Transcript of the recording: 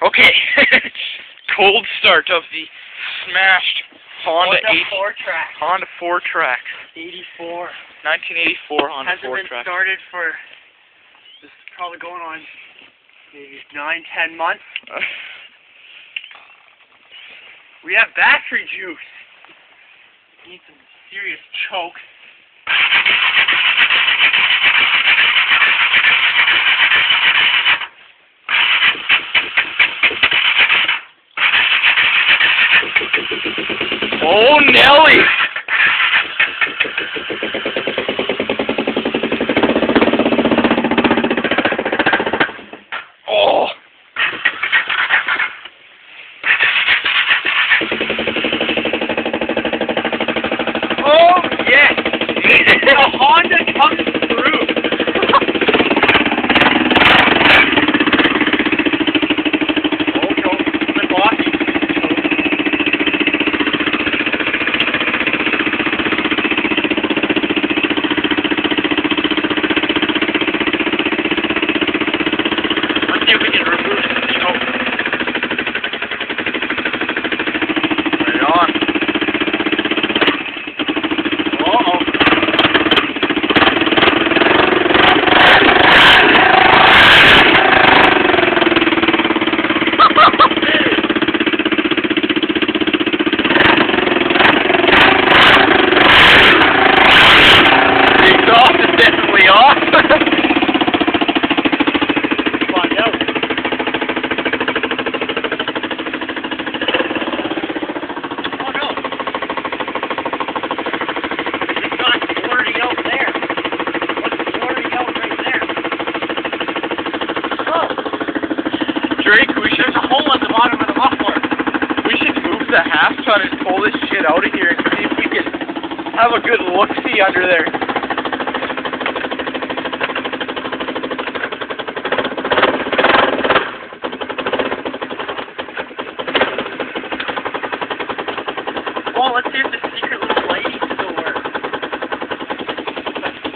Okay. Cold start of the smashed Honda Fourtrax. 84. 1984 Honda Hasn't Fourtrax. been started for, this is probably going on maybe 9-10 months. We have battery juice. Need some serious chokes. Oh, Nelly! Oh! Oh, yes! The Honda comes through! Oh, no, the bossy. Let's see if we can remove some smoke. Right on. Uh-oh. The exhaust is definitely off. Find out. Oh no. It's not blurting out there. What's blurting out right there? Oh. Drake, There's a hole at the bottom of the muffler. we should move the half ton and pull this shit out of here and see if we can have a good look-see under there. Oh, let's see if the secret